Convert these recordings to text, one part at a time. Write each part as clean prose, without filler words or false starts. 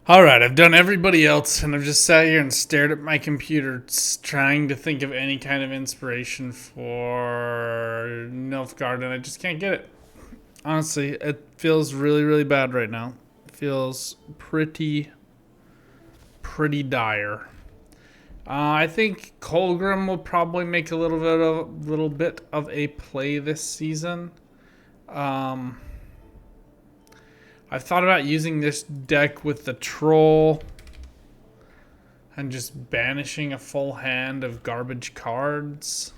Alright, I've done everybody else, and I've just sat here and stared at my computer trying to think of any kind of inspiration for Nilfgaard, and I just can't get it. Honestly, it feels really, really bad right now. It feels pretty dire. I think Colgrim will probably make a little bit of a play this season. I've thought about using this deck with the troll and just banishing a full hand of garbage cards.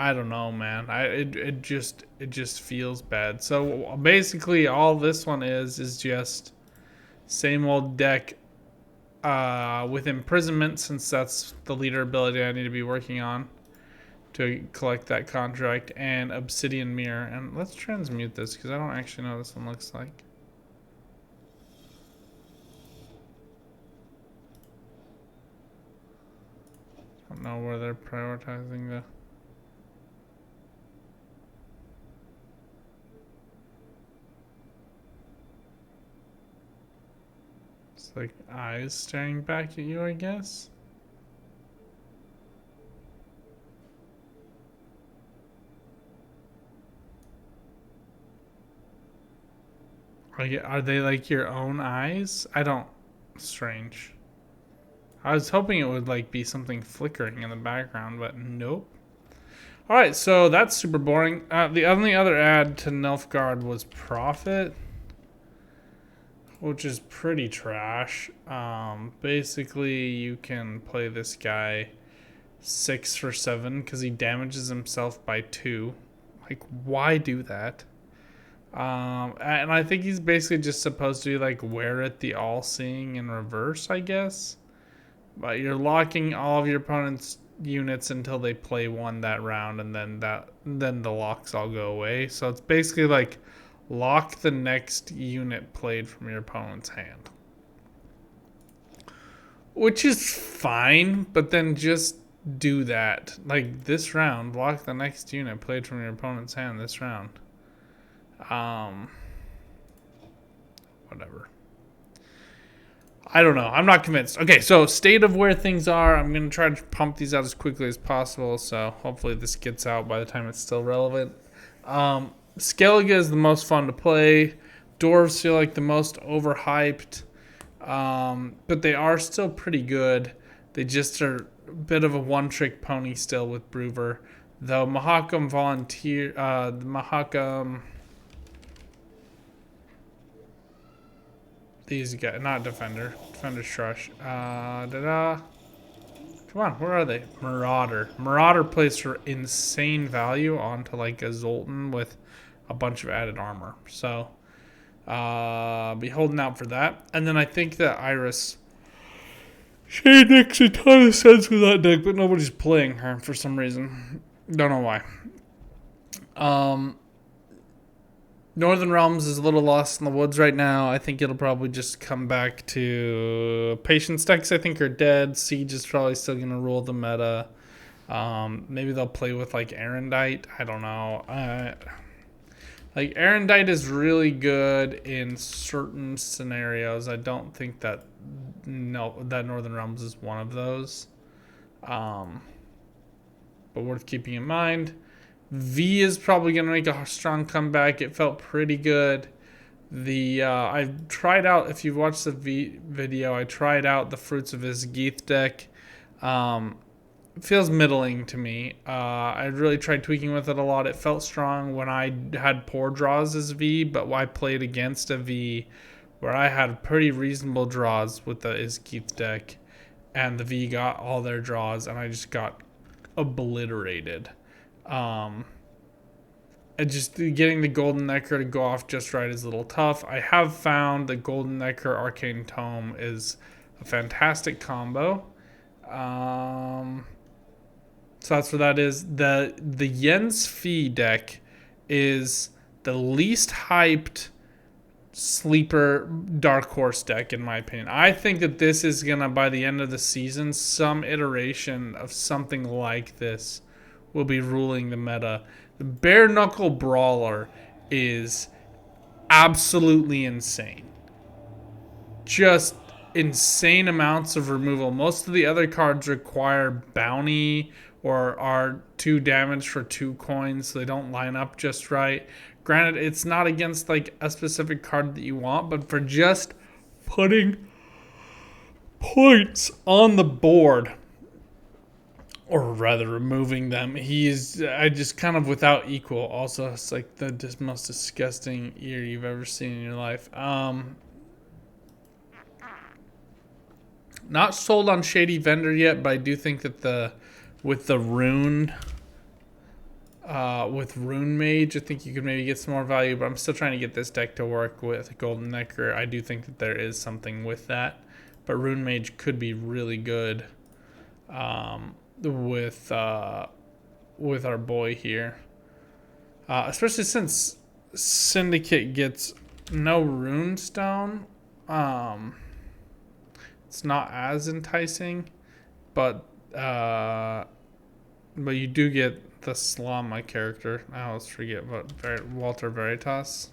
I don't know, man. It just feels bad. So basically, all this one is just same old deck with imprisonment, since that's the leader ability I need to be working on to collect that contract, and Obsidian Mirror. And let's transmute this because I don't actually know what this one looks like. I don't know where they're prioritizing the... It's like eyes staring back at you, I guess. Are they like your own eyes? I don't... Strange. I was hoping it would like be something flickering in the background, but nope. Alright, so that's super boring. The only other add to Nilfgaard was Profit, which is pretty trash. Basically, you can play this guy 6 for 7 because he damages himself by 2. Like, why do that? And I think he's basically just supposed to be like Wear It the All-Seeing in reverse, I guess. But you're locking all of your opponent's units until they play one that round, and then the locks all go away. So it's basically like lock the next unit played from your opponent's hand. Which is fine, but then just do that. Like this round, lock the next unit played from your opponent's hand this round. Whatever. I don't know. I'm not convinced. Okay, so state of where things are. I'm going to try to pump these out as quickly as possible, so hopefully this gets out by the time it's still relevant. Skellige is the most fun to play. Dwarves feel like the most overhyped, but they are still pretty good. They just are a bit of a one-trick pony still with Brewer. Though Mahakam Volunteer... the Mahakam... These guys, not Defender. Defender's Trash. Come on, where are they? Marauder. Marauder plays for insane value onto like a Zoltan with a bunch of added armor. So, be holding out for that. And then I think that Iris... She makes a ton of sense with that deck, but nobody's playing her for some reason. Don't know why. Northern Realms is a little lost in the woods right now. I think it'll probably just come back to Patience decks. I think are dead. Siege is probably still going to rule the meta. Maybe they'll play with like Erendite. I don't know. Like Erendite is really good in certain scenarios. I don't think that Northern Realms is one of those. But worth keeping in mind. V is probably going to make a strong comeback. It felt pretty good. I tried out, if you've watched the V video, I tried out the Fruits of Ysgith deck. It feels middling to me. I really tried tweaking with it a lot. It felt strong when I had poor draws as V, but I played against a V where I had pretty reasonable draws with the Ysgith deck, and the V got all their draws, and I just got obliterated. And just getting the Golden Necker to go off just right is a little tough. I have found the Golden Necker Arcane Tome is a fantastic combo. So that's what that is. The Jens Fee deck is the least hyped sleeper Dark Horse deck, in my opinion. I think that this is going to, by the end of the season, some iteration of something like this will be ruling the meta. The Bare Knuckle Brawler is absolutely insane. Just insane amounts of removal. Most of the other cards require bounty or are 2 damage for 2 coins, so they don't line up just right. Granted, it's not against like a specific card that you want, but for just putting points on the board, or rather removing them, I just kind of without equal. Also, it's like the most disgusting ear you've ever seen in your life. Not sold on Shady Vendor yet, but I do think that with Rune Mage, I think you could maybe get some more value, but I'm still trying to get this deck to work with Golden Necker. I do think that there is something with that, but Rune Mage could be really good with our boy here, especially since Syndicate gets no Runestone. It's not as enticing, but you do get the Slama character. I always forget what Walter Veritas.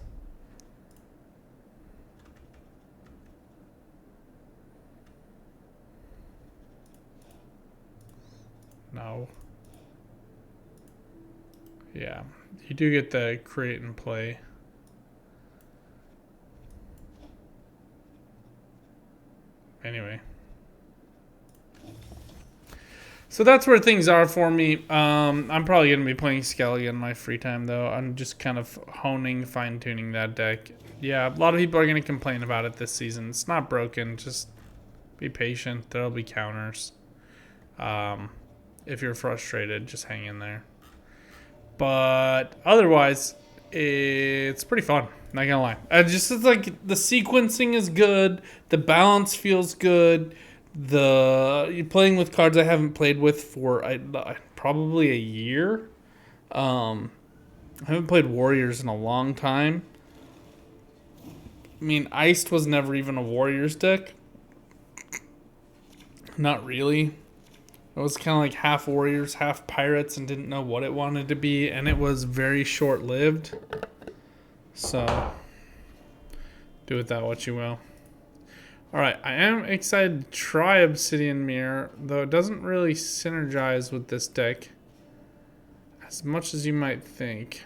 No. Yeah, you do get the create and play. Anyway. So that's where things are for me. I'm probably going to be playing Skelly in my free time, though. I'm just kind of honing, fine-tuning that deck. Yeah, a lot of people are going to complain about it this season. It's not broken. Just be patient. There'll be counters. If you're frustrated, just hang in there. But otherwise, it's pretty fun. Not gonna lie. It's like the sequencing is good. The balance feels good. You're playing with cards I haven't played with for probably a year. I haven't played Warriors in a long time. I mean, Iced was never even a Warriors deck. Not really. It was kind of like half Warriors, half Pirates, and didn't know what it wanted to be, and it was very short-lived. So, do with that what you will. Alright, I am excited to try Obsidian Mirror, though it doesn't really synergize with this deck as much as you might think.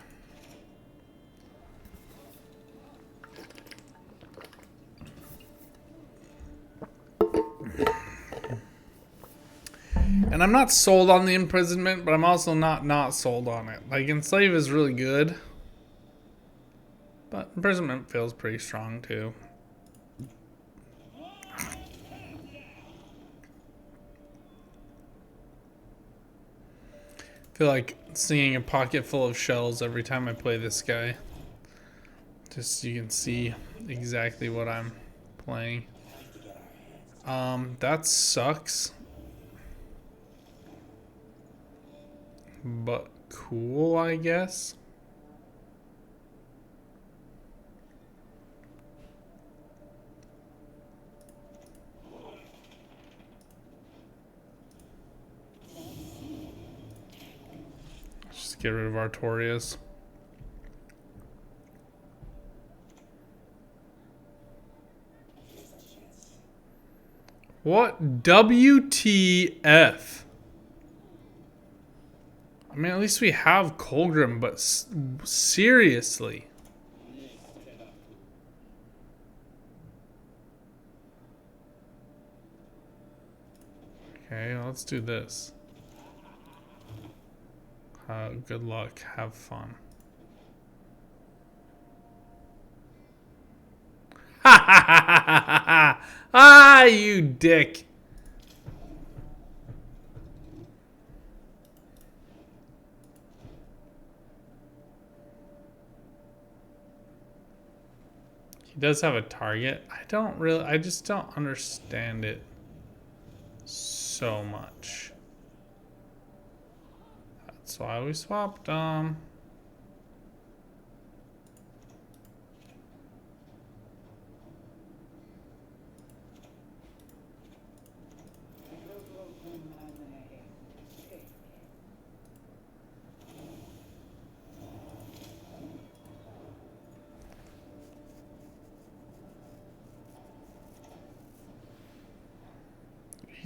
And I'm not sold on the Imprisonment, but I'm also not sold on it. Like, Enslave is really good, but Imprisonment feels pretty strong too. I feel like singing a pocket full of shells every time I play this guy. Just so you can see exactly what I'm playing. That sucks. But cool, I guess. Just get rid of Artorias. What WTF? I mean, at least we have Colgrim, but seriously. Okay, let's do this. Good luck. Have fun. Ha ha ha ha ha ha! Ah, you dick! He does have a target. I just don't understand it so much. That's why we swapped them.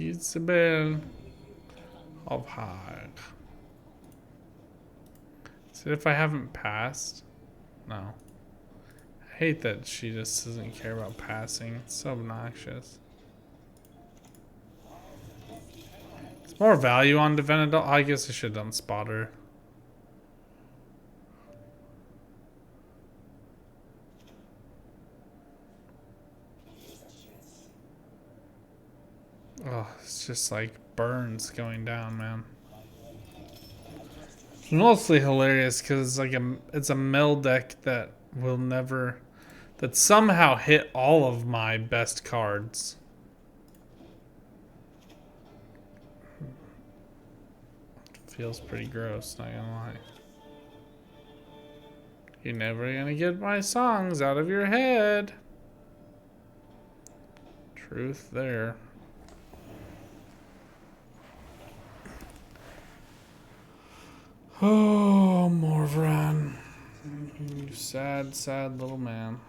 Isabel of Haag. So if I haven't passed? No. I hate that she just doesn't care about passing. It's so obnoxious. It's more value on Divinidal. I guess I should have done Spotter. Oh, it's just like burns going down, man. It's mostly hilarious because it's a mill deck that will never, that somehow hit all of my best cards. Feels pretty gross, not gonna lie. You're never gonna get my songs out of your head. Truth there. Oh, Morvran. You sad, sad little man.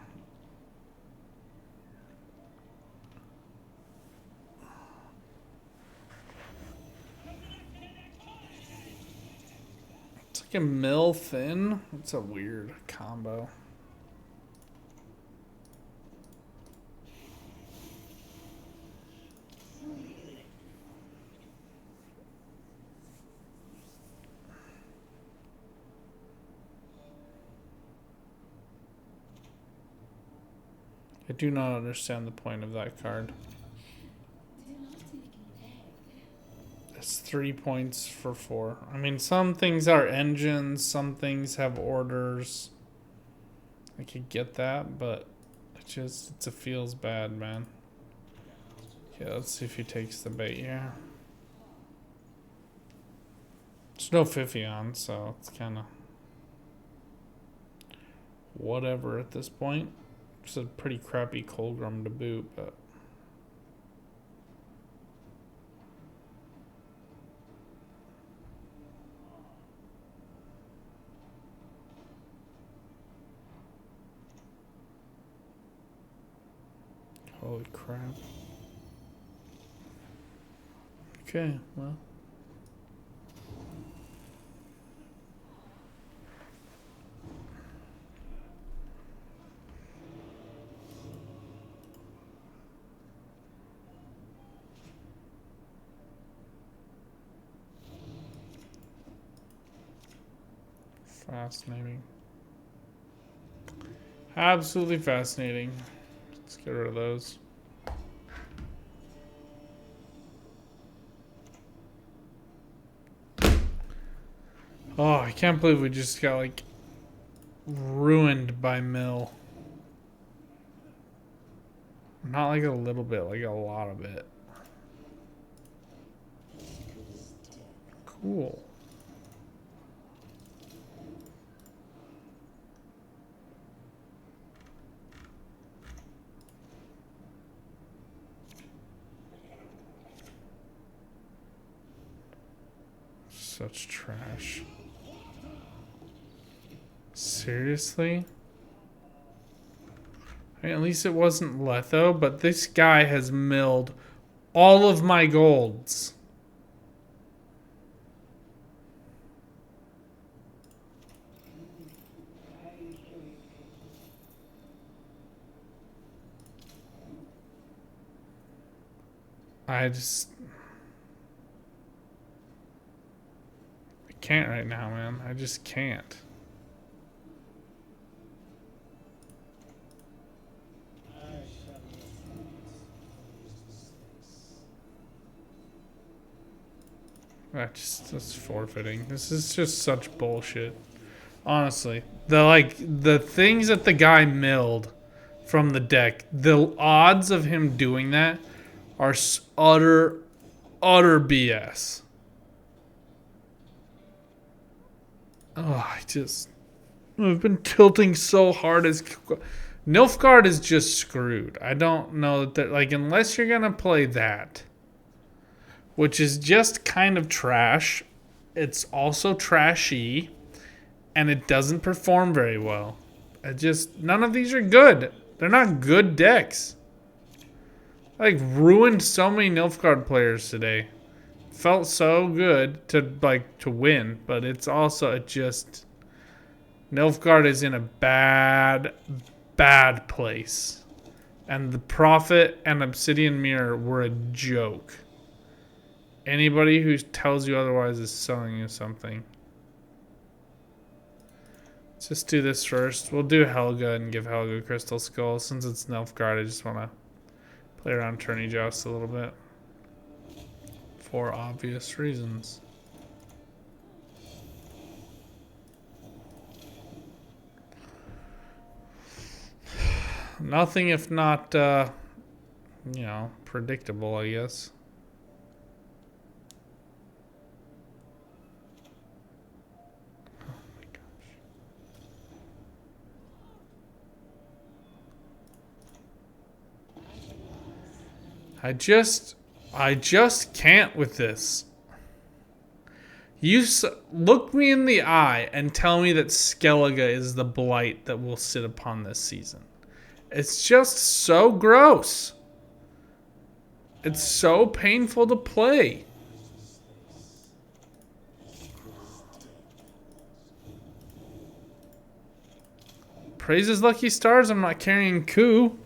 It's like a mill thin. It's a weird combo. I do not understand the point of that card. It's 3 points for 4. I mean, some things are engines, some things have orders. I could get that, but it feels bad, man. Okay, let's see if he takes the bait here. There's no Fifion, so it's kind of whatever at this point. It's a pretty crappy Colgrim to boot, but holy crap. Okay, well. Fascinating. Absolutely fascinating. Let's get rid of those. Oh, I can't believe we just got like ruined by mill. Not like a little bit, like a lot of it. Cool. Such trash. Seriously? I mean, at least it wasn't Letho, but this guy has milled all of my golds. I can't right now, man. I just can't. That's forfeiting. This is just such bullshit. Honestly, the things that the guy milled from the deck, the odds of him doing that are utter BS. Oh, I've been tilting so hard as Nilfgaard is just screwed. I don't know that like unless you're gonna play that, which is just kind of trash. It's also trashy, and it doesn't perform very well. None of these are good. They're not good decks. Like, ruined so many Nilfgaard players today. Felt so good to win, but it's also just Nilfgaard is in a bad place. And the Prophet and Obsidian Mirror were a joke. Anybody who tells you otherwise is selling you something. Let's just do this first. We'll do Helga and give Helga Crystal Skull. Since it's Nilfgaard, I just want to play around Tourney Joust a little bit. For obvious reasons. Nothing if not, you know, predictable, I guess. Oh my gosh. I just can't with this. You look me in the eye and tell me that Skellige is the blight that will sit upon this season. It's just so gross. It's so painful to play. Praises lucky stars, I'm not carrying coup.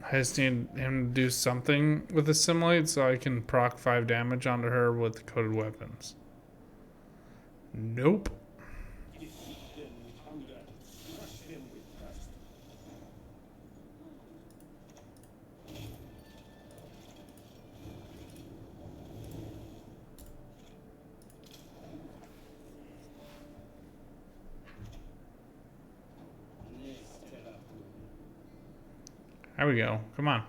I just need him to do something with Assimilate so I can proc 5 damage onto her with Coated Weapons. Nope. There we go. Come on.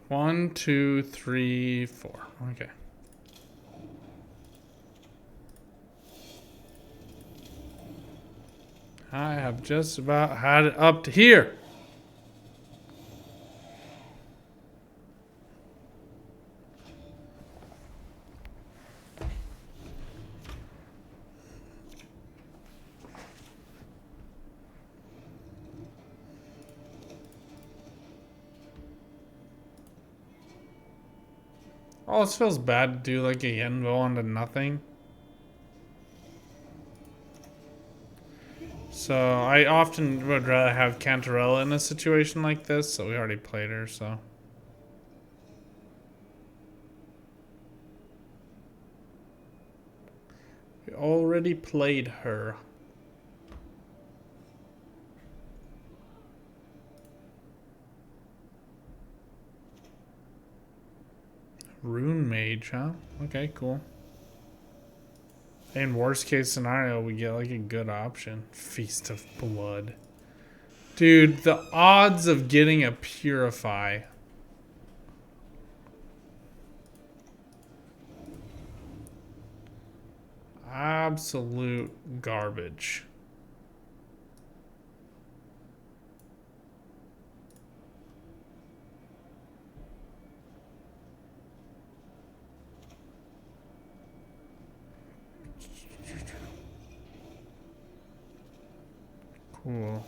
One, two, three, four. Okay. I have just about had it up to here. Oh, this feels bad to do like a Yenvo onto nothing. So I often would rather have Cantarella in a situation like this, so we already played her, so. We already played her. Rune Mage, huh? Okay, cool. In worst case scenario, we get like a good option. Feast of Blood. Dude, the odds of getting a Purify. Absolute garbage. Cool.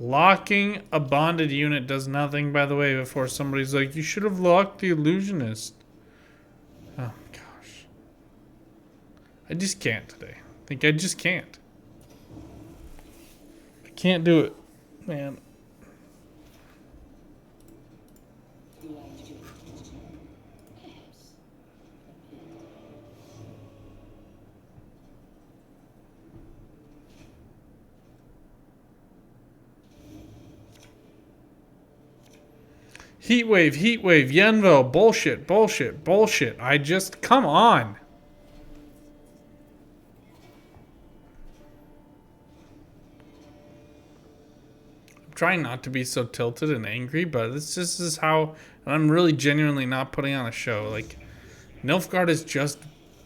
Locking a bonded unit does nothing, by the way, before somebody's like, you should have locked the illusionist. Oh, gosh. I just can't today. I think I just can't. I can't do it, man. Heatwave, Yenvo, bullshit, bullshit, bullshit. Come on. I'm trying not to be so tilted and angry, but this is how, and I'm really genuinely not putting on a show. Like, Nilfgaard is just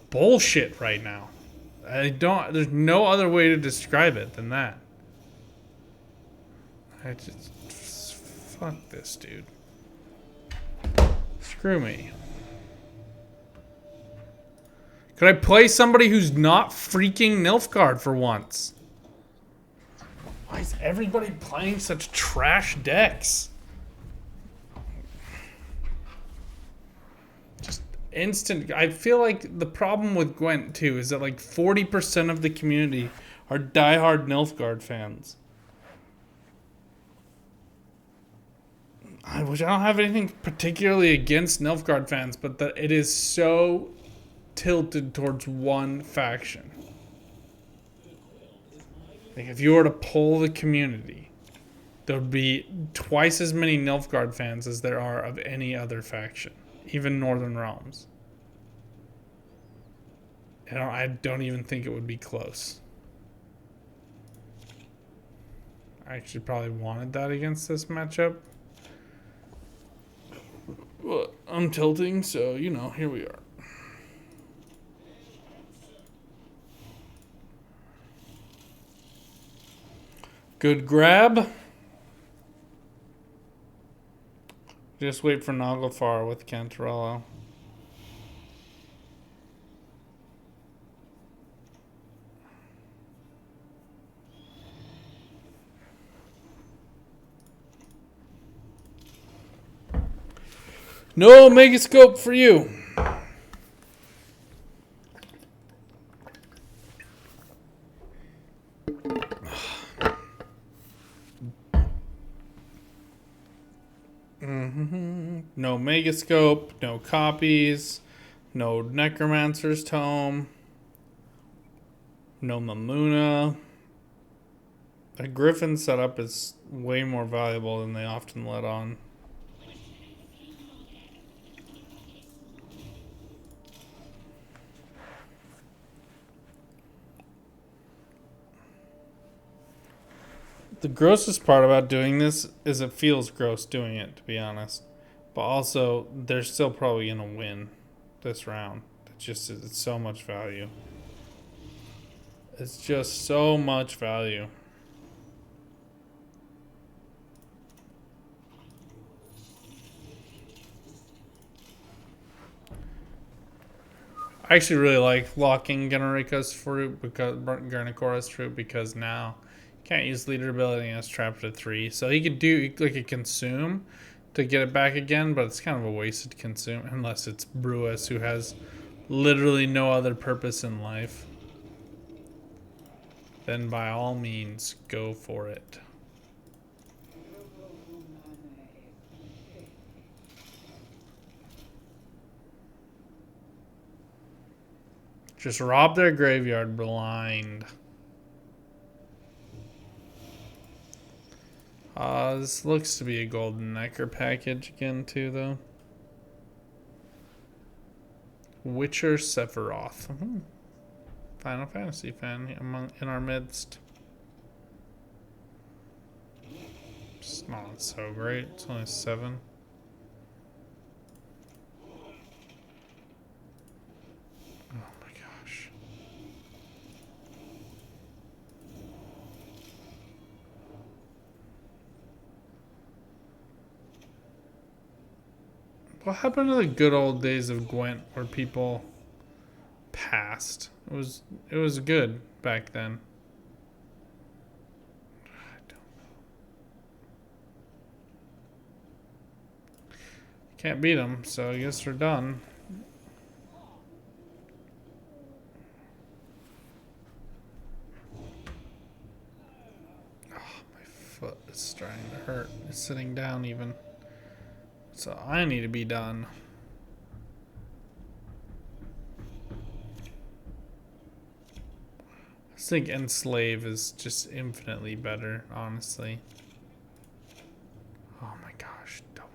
bullshit right now. There's no other way to describe it than that. Fuck this, dude. Screw me. Could I play somebody who's not freaking Nilfgaard for once? Why is everybody playing such trash decks? Just instant. I feel like the problem with Gwent too is that like 40% of the community are diehard Nilfgaard fans. Which I don't have anything particularly against Nilfgaard fans, but that it is so tilted towards one faction. Like if you were to poll the community, there would be twice as many Nilfgaard fans as there are of any other faction, even Northern Realms. I don't even think it would be close. I actually probably wanted that against this matchup. Well, I'm tilting, so, you know, here we are. Good grab. Just wait for Naglfar with Cantarello. No Megascope for you. No Megascope, no copies, no Necromancer's Tome, no Mamuna. A Griffin setup is way more valuable than they often let on. The grossest part about doing this is it feels gross doing it, to be honest. But also, they're still probably going to win this round. It's so much value. It's just so much value. I actually really like locking Generica's fruit because now can't use leader ability and it's trapped at 3. So he could do like a consume to get it back again, but it's kind of a wasted consume unless it's Brewis who has literally no other purpose in life. Then by all means, go for it. Just rob their graveyard blind. This looks to be a Golden Necker package again, too, though. Witcher Sephiroth. Final Fantasy fan in our midst. It's not so great. It's only 7. Oh my gosh. What happened to the good old days of Gwent where people passed? It was good back then. I don't know. Can't beat them, so I guess we're done. Oh, my foot is starting to hurt. It's sitting down even. So I need to be done. I think Enslave is just infinitely better, honestly. Oh my gosh, double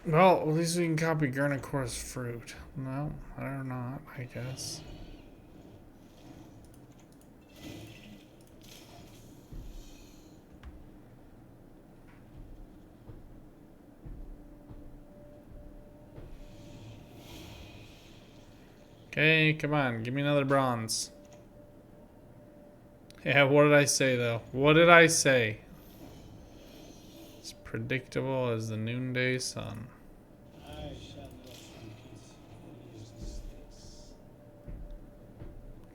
Well, at least we can copy Garnicor's fruit. No, I don't know, I guess. Okay, come on, give me another bronze. Yeah, what did I say though? What did I say? It's predictable as the noonday sun.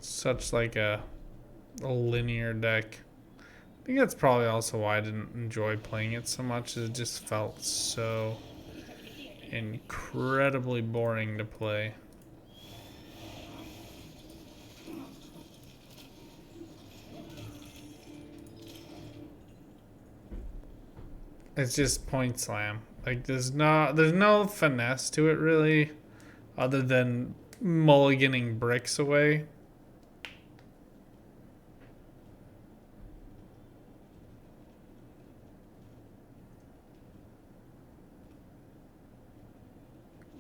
Such like a linear deck. I think that's probably also why I didn't enjoy playing it so much. It just felt so incredibly boring to play. It's just point slam. Like there's no finesse to it really, other than mulliganing bricks away.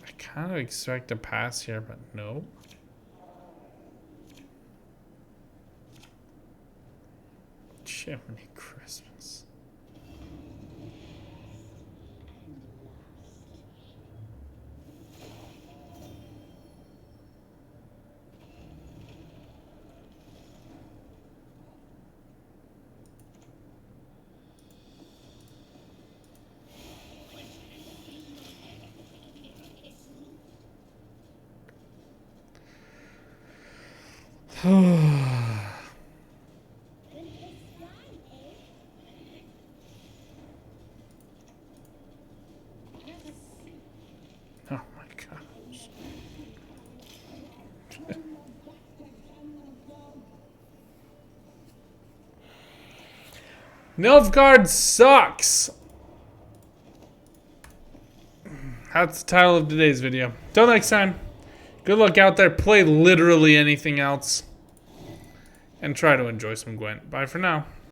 I kind of expect a pass here, but nope. Jiminy Christmas. Oh my gosh. Nilfgaard Sux. That's the title of today's video. Till next time, good luck out there. Play literally anything else. And try to enjoy some Gwent. Bye for now.